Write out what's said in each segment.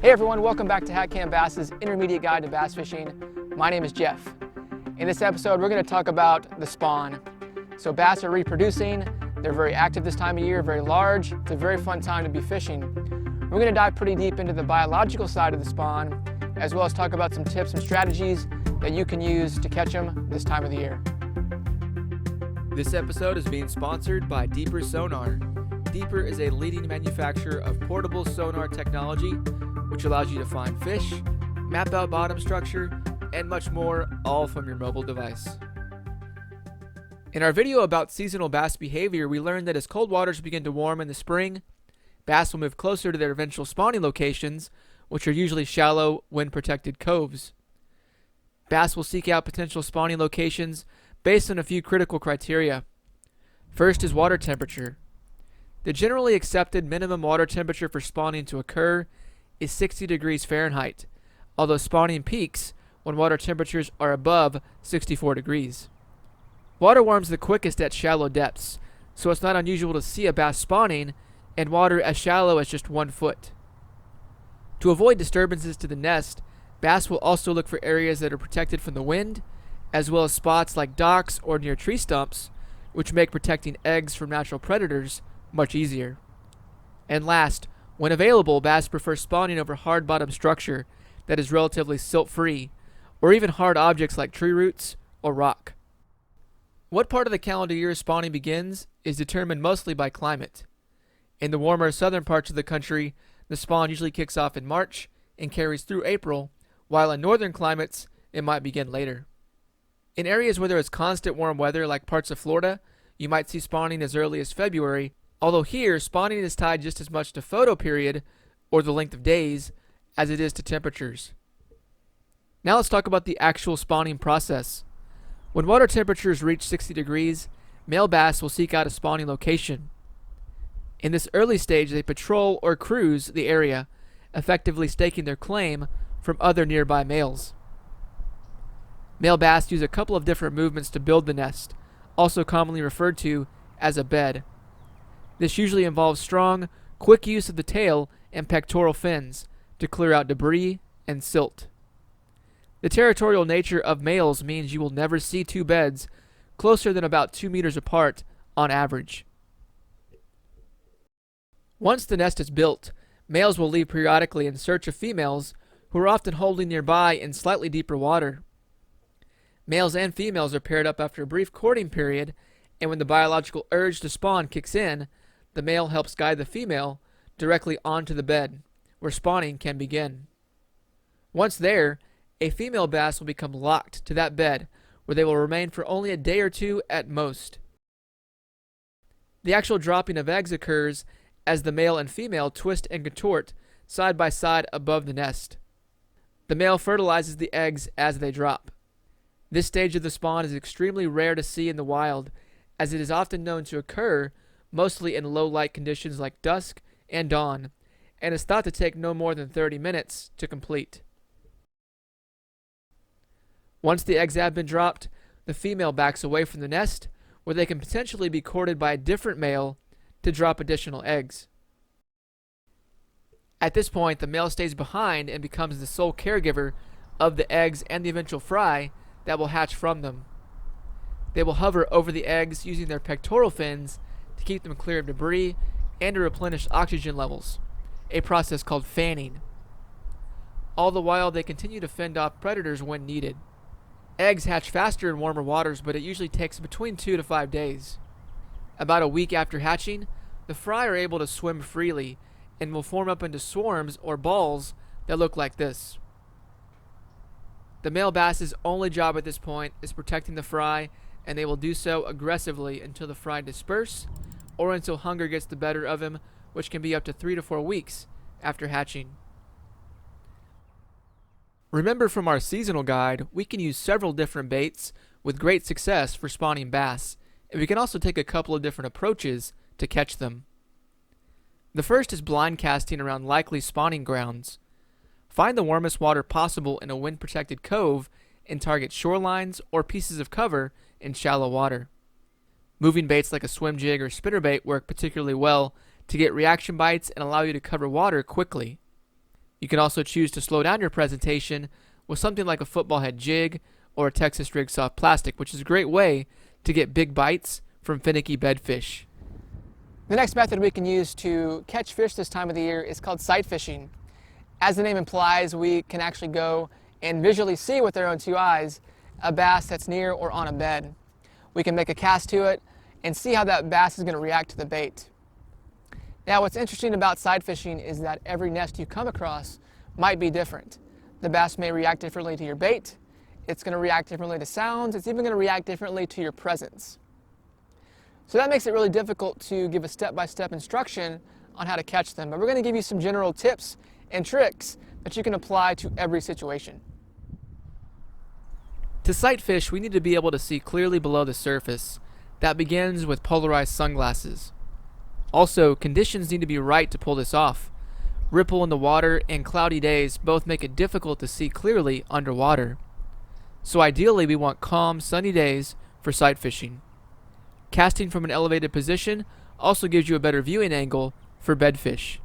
Hey everyone, welcome back to HatCamBass's Intermediate Guide to Bass Fishing. My name is Jeff. In this episode, we're going to talk about the spawn. So bass are reproducing, they're very active this time of year, very large. It's a very fun time to be fishing. We're going to dive pretty deep into the biological side of the spawn, as well as talk about some tips and strategies that you can use to catch them this time of the year. This episode is being sponsored by Deeper Sonar. Deeper is a leading manufacturer of portable sonar technology, which allows you to find fish, map out bottom structure, and much more, all from your mobile device. In our video about seasonal bass behavior, we learned that as cold waters begin to warm in the spring, bass will move closer to their eventual spawning locations, which are usually shallow, wind-protected coves. Bass will seek out potential spawning locations based on a few critical criteria. First is water temperature. The generally accepted minimum water temperature for spawning to occur is 60 degrees Fahrenheit, although spawning peaks when water temperatures are above 64 degrees. Water warms the quickest at shallow depths, so it's not unusual to see a bass spawning in water as shallow as just 1 foot. To avoid disturbances to the nest, bass will also look for areas that are protected from the wind, as well as spots like docks or near tree stumps, which make protecting eggs from natural predators much easier. And last, when available, bass prefer spawning over hard bottom structure that is relatively silt-free, or even hard objects like tree roots or rock. What part of the calendar year spawning begins is determined mostly by climate. In the warmer southern parts of the country, the spawn usually kicks off in March and carries through April, while in northern climates, it might begin later. In areas where there is constant warm weather like parts of Florida, you might see spawning as early as February, although here, spawning is tied just as much to photo period, or the length of days, as it is to temperatures. Now let's talk about the actual spawning process. When water temperatures reach 60 degrees, male bass will seek out a spawning location. In this early stage, they patrol or cruise the area, effectively staking their claim from other nearby males. Male bass use a couple of different movements to build the nest, also commonly referred to as a bed. This usually involves strong, quick use of the tail and pectoral fins to clear out debris and silt. The territorial nature of males means you will never see two beds closer than about 2 meters apart on average. Once the nest is built, males will leave periodically in search of females who are often holding nearby in slightly deeper water. Males and females are paired up after a brief courting period, and when the biological urge to spawn kicks in, the male helps guide the female directly onto the bed, where spawning can begin. Once there, a female bass will become locked to that bed, where they will remain for only a day or two at most. The actual dropping of eggs occurs as the male and female twist and contort side by side above the nest. The male fertilizes the eggs as they drop. This stage of the spawn is extremely rare to see in the wild, as it is often known to occur mostly in low light conditions like dusk and dawn, and is thought to take no more than 30 minutes to complete. Once the eggs have been dropped, the female backs away from the nest, where they can potentially be courted by a different male to drop additional eggs. At this point, the male stays behind and becomes the sole caregiver of the eggs and the eventual fry that will hatch from them. They will hover over the eggs using their pectoral fins to keep them clear of debris and to replenish oxygen levels, a process called fanning. All the while, they continue to fend off predators when needed. Eggs hatch faster in warmer waters, but it usually takes between 2 to 5 days. About a week after hatching, the fry are able to swim freely and will form up into swarms or balls that look like this. The male bass's only job at this point is protecting the fry, and they will do so aggressively until the fry disperse or until hunger gets the better of him, which can be up to 3 to 4 weeks after hatching. Remember from our seasonal guide, we can use several different baits with great success for spawning bass, and we can also take a couple of different approaches to catch them. The first is blind casting around likely spawning grounds. Find the warmest water possible in a wind-protected cove and target shorelines or pieces of cover in shallow water. Moving baits like a swim jig or spinnerbait work particularly well to get reaction bites and allow you to cover water quickly. You can also choose to slow down your presentation with something like a football head jig or a Texas rig soft plastic, which is a great way to get big bites from finicky bedfish. The next method we can use to catch fish this time of the year is called sight fishing. As the name implies, we can actually go and visually see with our own two eyes a bass that's near or on a bed. We can make a cast to it and see how that bass is going to react to the bait. Now, what's interesting about sight fishing is that every nest you come across might be different. The bass may react differently to your bait, it's going to react differently to sounds, it's even going to react differently to your presence. So that makes it really difficult to give a step-by-step instruction on how to catch them, but we're going to give you some general tips and tricks that you can apply to every situation. To sight fish, we need to be able to see clearly below the surface. That begins with polarized sunglasses. Also, conditions need to be right to pull this off. Ripple in the water and cloudy days both make it difficult to see clearly underwater. So ideally, we want calm, sunny days for sight fishing. Casting from an elevated position also gives you a better viewing angle for bedfish.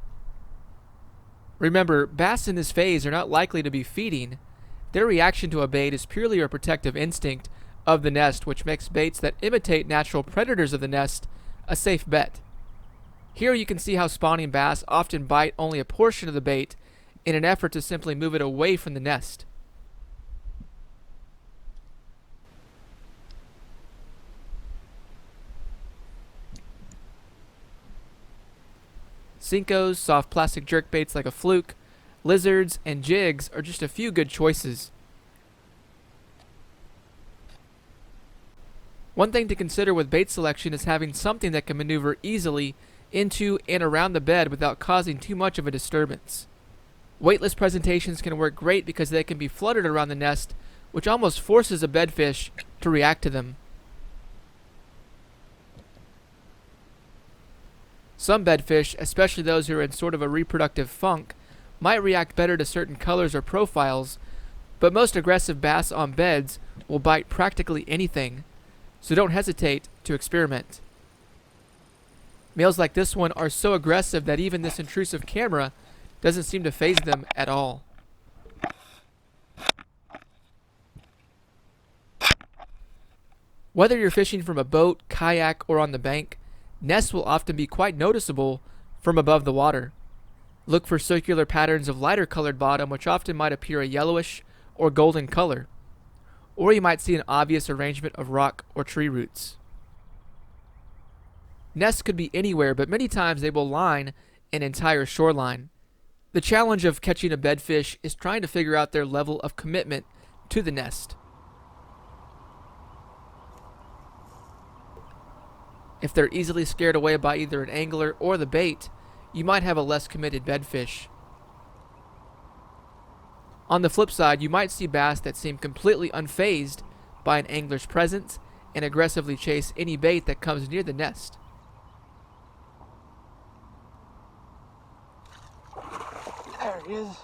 Remember, bass in this phase are not likely to be feeding. Their reaction to a bait is purely a protective instinct of the nest, which makes baits that imitate natural predators of the nest a safe bet. Here you can see how spawning bass often bite only a portion of the bait in an effort to simply move it away from the nest. Sinkos, soft plastic jerkbaits like a fluke, lizards, and jigs are just a few good choices. One thing to consider with bait selection is having something that can maneuver easily into and around the bed without causing too much of a disturbance. Weightless presentations can work great because they can be fluttered around the nest, which almost forces a bedfish to react to them. Some bedfish, especially those who are in sort of a reproductive funk, might react better to certain colors or profiles, but most aggressive bass on beds will bite practically anything, so don't hesitate to experiment. Males like this one are so aggressive that even this intrusive camera doesn't seem to faze them at all. Whether you're fishing from a boat, kayak, or on the bank, nests will often be quite noticeable from above the water. Look for circular patterns of lighter colored bottom, which often might appear a yellowish or golden color. Or you might see an obvious arrangement of rock or tree roots. Nests could be anywhere, but many times they will line an entire shoreline. The challenge of catching a bedfish is trying to figure out their level of commitment to the nest. If they're easily scared away by either an angler or the bait, you might have a less committed bedfish. On the flip side, you might see bass that seem completely unfazed by an angler's presence and aggressively chase any bait that comes near the nest. There he is.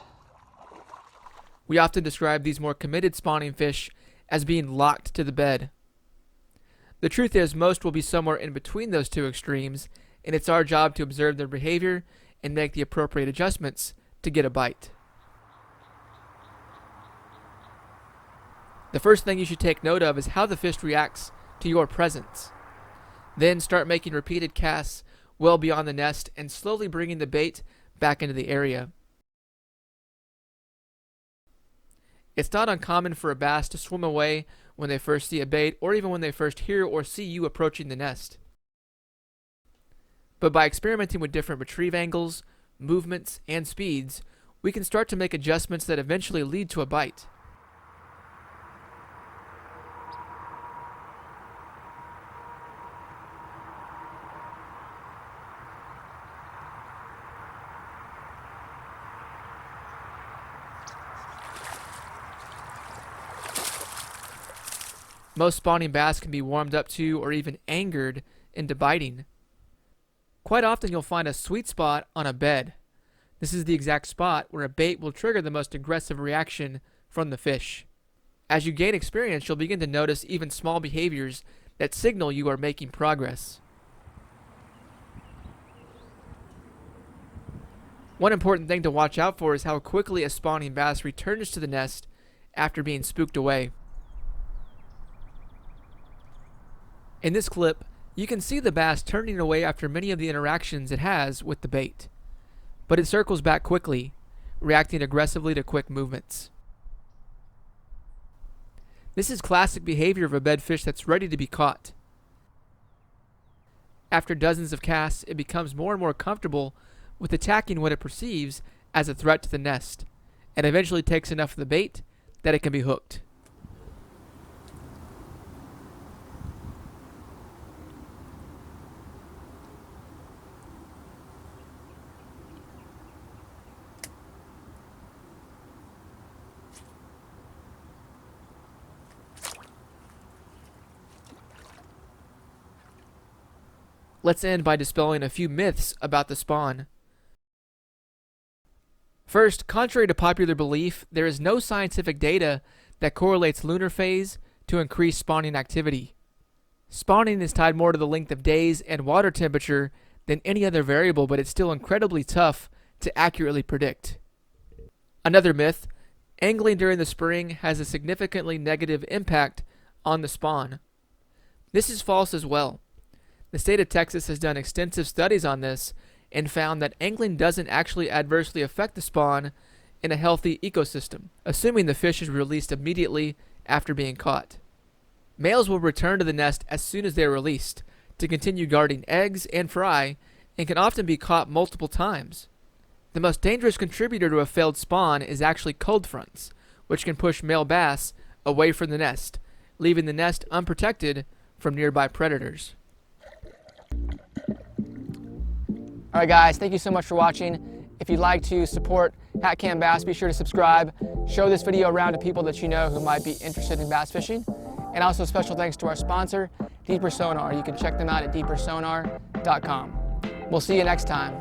We often describe these more committed spawning fish as being locked to the bed. The truth is, most will be somewhere in between those two extremes, and it's our job to observe their behavior and make the appropriate adjustments to get a bite. The first thing you should take note of is how the fish reacts to your presence. Then start making repeated casts well beyond the nest and slowly bringing the bait back into the area. It's not uncommon for a bass to swim away when they first see a bait, or even when they first hear or see you approaching the nest. But by experimenting with different retrieve angles, movements, and speeds, we can start to make adjustments that eventually lead to a bite. Most spawning bass can be warmed up to or even angered into biting. Quite often you'll find a sweet spot on a bed. This is the exact spot where a bait will trigger the most aggressive reaction from the fish. As you gain experience, you'll begin to notice even small behaviors that signal you are making progress. One important thing to watch out for is how quickly a spawning bass returns to the nest after being spooked away. In this clip, you can see the bass turning away after many of the interactions it has with the bait, but it circles back quickly, reacting aggressively to quick movements. This is classic behavior of a bedfish that's ready to be caught. After dozens of casts, it becomes more and more comfortable with attacking what it perceives as a threat to the nest, and eventually takes enough of the bait that it can be hooked. Let's end by dispelling a few myths about the spawn. First, contrary to popular belief, there is no scientific data that correlates lunar phase to increased spawning activity. Spawning is tied more to the length of days and water temperature than any other variable, but it's still incredibly tough to accurately predict. Another myth, angling during the spring has a significantly negative impact on the spawn. This is false as well. The state of Texas has done extensive studies on this and found that angling doesn't actually adversely affect the spawn in a healthy ecosystem, assuming the fish is released immediately after being caught. Males will return to the nest as soon as they are released to continue guarding eggs and fry, and can often be caught multiple times. The most dangerous contributor to a failed spawn is actually cold fronts, which can push male bass away from the nest, leaving the nest unprotected from nearby predators. All right, guys, thank you so much for watching. If you'd like to support HatCamBass, be sure to subscribe. Show this video around to people that you know who might be interested in bass fishing. And also special thanks to our sponsor, Deeper Sonar. You can check them out at deepersonar.com. We'll see you next time.